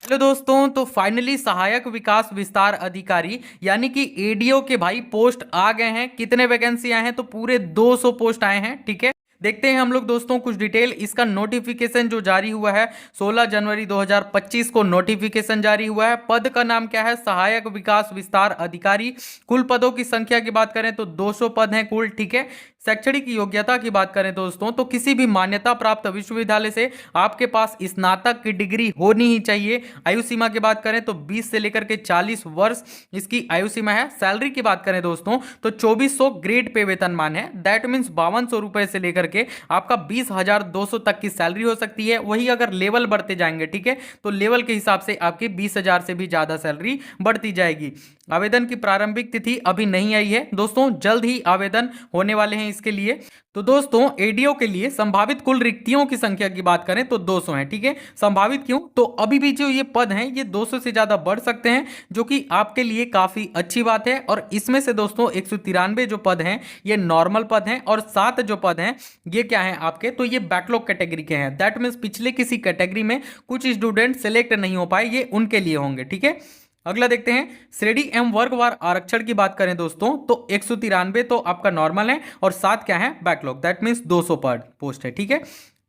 Hello दोस्तों, तो finally सहायक विकास विस्तार अधिकारी यानी कि एडीओ के भाई पोस्ट आ गए हैं। कितने वैकेंसी आए हैं? तो पूरे 200 पोस्ट आए हैं। ठीक है, देखते हैं हम लोग दोस्तों कुछ डिटेल। इसका नोटिफिकेशन जो जारी हुआ है 16 जनवरी 2025 को नोटिफिकेशन जारी हुआ है। पद का नाम क्या है? सहायक विकास विस्तार अधिकारी। कुल पदों की संख्या की बात करें तो 200 पद हैं कुल। ठीक है, शैक्षणिक योग्यता की बात करें दोस्तों तो किसी भी मान्यता प्राप्त विश्वविद्यालय से आपके पास स्नातक की डिग्री होनी ही चाहिए। आयु सीमा की बात करें तो 20 से लेकर के 40 वर्ष इसकी आयु सीमा है। सैलरी की बात करें दोस्तों तो 2400 ग्रेड पे वेतनमान है। दैट मीन्स 5200 रुपए से लेकर के आपका 20,200 तक की सैलरी हो सकती है। वही अगर लेवल बढ़ते जाएंगे, ठीक है, तो लेवल के हिसाब से आपकी 20,000 से भी ज्यादा सैलरी बढ़ती जाएगी। आवेदन की प्रारंभिक तिथि अभी नहीं आई है दोस्तों, जल्द ही आवेदन होने वाले हैं इसके लिए। तो दोस्तों एडीओ के लिए संभावित कुल रिक्तियों की संख्या की बात करें तो 200 है। ठीक है, संभावित क्यों? तो अभी भी जो ये पद हैं ये 200 से ज्यादा बढ़ सकते हैं, जो कि आपके लिए काफी अच्छी बात है। और इसमें से दोस्तों 193 जो पद हैं ये नॉर्मल पद हैं, और 7 जो पद हैं ये क्या है आपके? तो ये बैकलॉग कैटेगरी के हैं। दैट मीन्स पिछले किसी कैटेगरी में कुछ स्टूडेंट सिलेक्ट नहीं हो पाए, ये उनके लिए होंगे। ठीक है, अगला देखते हैं श्रेणी एवं वर्गवार आरक्षण की बात करें दोस्तों तो 193 तो आपका नॉर्मल है, और 7 क्या है? बैकलॉग। दैट मीन्स 200 पर पोस्ट है। ठीक है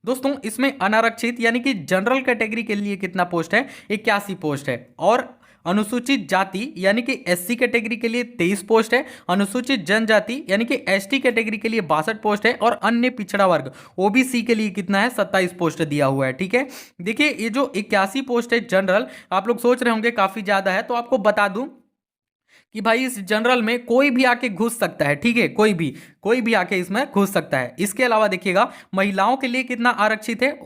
दोस्तों, इसमें अनारक्षित यानी कि जनरल कैटेगरी के लिए कितना पोस्ट है? 81 पोस्ट है। और अनुसूचित जाति यानी कि एससी कैटेगरी के लिए 23 पोस्ट है। अनुसूचित जनजाति यानी कि एसटी कैटेगरी के लिए 62 पोस्ट है। और अन्य पिछड़ा वर्ग ओबीसी के लिए कितना है? 27 पोस्ट दिया हुआ है। ठीक है, देखिए ये जो 81 पोस्ट है जनरल, आप लोग सोच रहे होंगे काफी ज्यादा है, तो आपको बता दूं कि भाई इस जनरल में कोई भी आके घुस सकता है। ठीक है, कोई भी आके इसमें घुस सकता है। इसके अलावा देखिएगा महिलाओं के लिए कितना आरक्षित है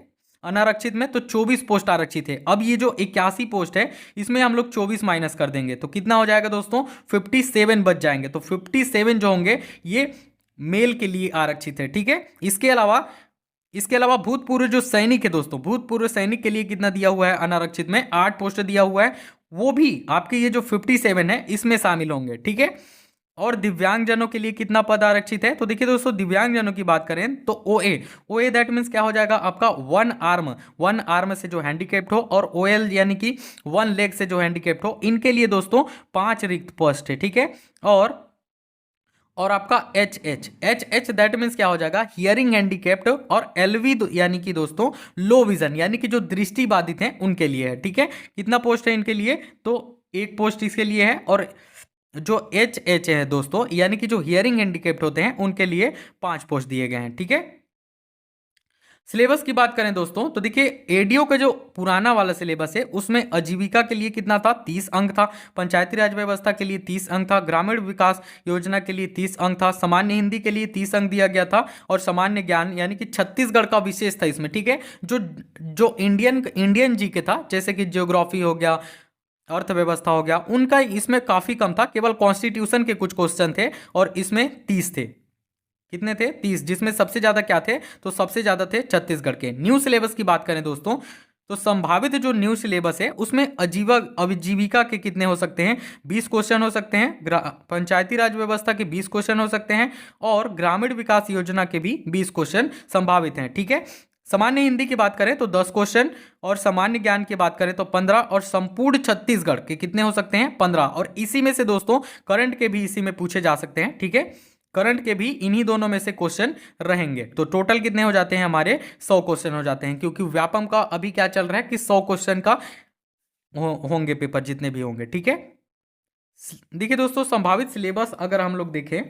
अनारक्षित में? तो 24 पोस्ट आरक्षित है। अब ये जो 81 पोस्ट है इसमें हम लोग 24 माइनस कर देंगे तो कितना हो जाएगा दोस्तों? 57 बच जाएंगे। तो 57 जो होंगे ये मेल के लिए आरक्षित है। ठीक है, इसके अलावा भूतपूर्व जो सैनिक है दोस्तों, भूतपूर्व सैनिक के लिए कितना दिया हुआ है अनारक्षित में? 8 पोस्ट दिया हुआ है। वो भी आपके ये जो 57 है इसमें शामिल होंगे। ठीक है, और दिव्यांगजनों के लिए कितना पद आरक्षित है? तो देखिए दोस्तों दिव्यांगजनों की बात करें तो ओए दैट मीन्स क्या हो जाएगा आपका? वन आर्म से जो हैंडीकेप्ड हो, और ओएल यानी कि वन लेग से जो हैंडीकेप्ड हो, इनके लिए दोस्तों 5 रिक्त पोस्ट है। ठीक है, और आपका एच दैट मीन्स क्या हो जाएगा? Hearing handicapped. और एलवी यानी कि दोस्तों लो विजन यानी कि जो दृष्टि बाधित हैं उनके लिए है। ठीक है, कितना पोस्ट है इनके लिए? तो 1 पोस्ट इसके लिए है। और जो एच है दोस्तों यानी कि जो हियरिंग हैंडीकेप्ड होते हैं उनके लिए 5 पोस्ट दिए गए हैं। ठीक है, सिलेबस की बात करें दोस्तों तो देखिए एडीओ का जो पुराना वाला सिलेबस है उसमें आजीविका के लिए कितना था? 30 अंक था। पंचायती राज व्यवस्था के लिए 30 अंक था। ग्रामीण विकास योजना के लिए 30 अंक था। सामान्य हिंदी के लिए 30 अंक दिया गया था। और सामान्य ज्ञान यानी कि छत्तीसगढ़ का विशेष था इसमें। ठीक है, जो जो इंडियन जी के था, जैसे कि ज्योग्राफी हो गया, अर्थव्यवस्था हो गया, उनका इसमें काफी कम था। केवल कॉन्स्टिट्यूशन के कुछ क्वेश्चन थे और इसमें 30 थे। कितने थे? 30, जिसमें सबसे ज्यादा क्या थे? तो सबसे ज्यादा थे छत्तीसगढ़ के। न्यू सिलेबस की बात करें दोस्तों तो संभावित जो न्यू सिलेबस है उसमें आजीविका के कितने हो सकते हैं? 20 क्वेश्चन हो सकते हैं। पंचायती राज व्यवस्था के 20 क्वेश्चन हो सकते हैं। और ग्रामीण विकास योजना के भी 20 क्वेश्चन संभावित हैं। ठीक है, सामान्य हिंदी की बात करें तो 10 क्वेश्चन, और सामान्य ज्ञान की बात करें तो 15, और संपूर्ण छत्तीसगढ़ के कितने हो सकते हैं? 15। और इसी में से दोस्तों करंट के भी इसी में पूछे जा सकते हैं। ठीक है, करंट के भी इन्हीं दोनों में से क्वेश्चन रहेंगे। तो टोटल कितने हो जाते हैं हमारे? 100 क्वेश्चन हो जाते हैं, क्योंकि व्यापम का अभी क्या चल रहा है कि 100 क्वेश्चन का होंगे पेपर, जितने भी होंगे। ठीक है, देखिए दोस्तों संभावित सिलेबस अगर हम लोग देखें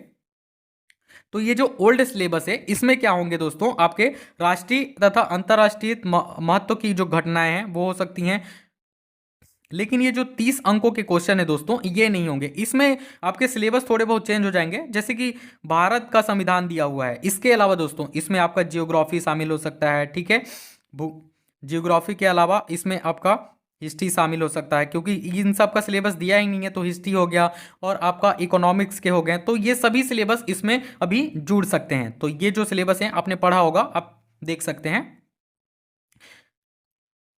तो ये जो ओल्ड सिलेबस है इसमें क्या होंगे दोस्तों? आपके राष्ट्रीय तथा अंतर्राष्ट्रीय महत्व की जो घटनाएं हैं वो हो सकती हैं। लेकिन ये जो 30 अंकों के क्वेश्चन है दोस्तों ये नहीं होंगे इसमें। आपके सिलेबस थोड़े बहुत चेंज हो जाएंगे, जैसे कि भारत का संविधान दिया हुआ है। इसके अलावा दोस्तों इसमें आपका जियोग्राफी शामिल हो सकता है। ठीक है, जियोग्राफी के अलावा इसमें आपका हिस्ट्री शामिल हो सकता है, क्योंकि इन सब का सिलेबस दिया ही नहीं है। तो हिस्ट्री हो गया, और आपका इकोनॉमिक्स के हो गए, तो ये सभी सिलेबस इसमें अभी जुड़ सकते हैं। तो ये जो सिलेबस है आपने पढ़ा होगा, आप देख सकते हैं।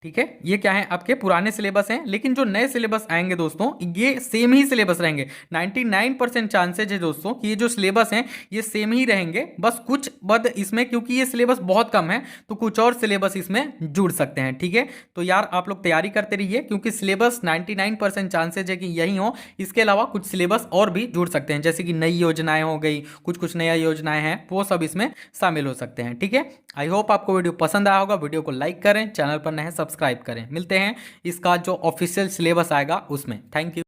ठीक है, ये क्या है आपके पुराने सिलेबस हैं, लेकिन जो नए सिलेबस आएंगे दोस्तों ये सेम ही सिलेबस रहेंगे। 99% चांसेज है दोस्तों कि ये जो सिलेबस हैं ये सेम ही रहेंगे, बस कुछ बद इसमें, क्योंकि ये सिलेबस बहुत कम है तो कुछ और सिलेबस इसमें जुड़ सकते हैं। ठीक है, तो यार आप लोग तैयारी करते रहिए, क्योंकि सिलेबस 99% चांसेज है कि यही हो, इसके अलावा कुछ सिलेबस और भी जुड़ सकते हैं, जैसे कि नई योजनाएं हो गई, कुछ कुछ नया योजनाएं हैं, वो सब इसमें शामिल हो सकते हैं। ठीक है, आई होप आपको वीडियो पसंद आया होगा। वीडियो को लाइक करें, चैनल पर नए सब्सक्राइब करें। मिलते हैं इसका जो ऑफिशियल सिलेबस आएगा उसमें। Thank you.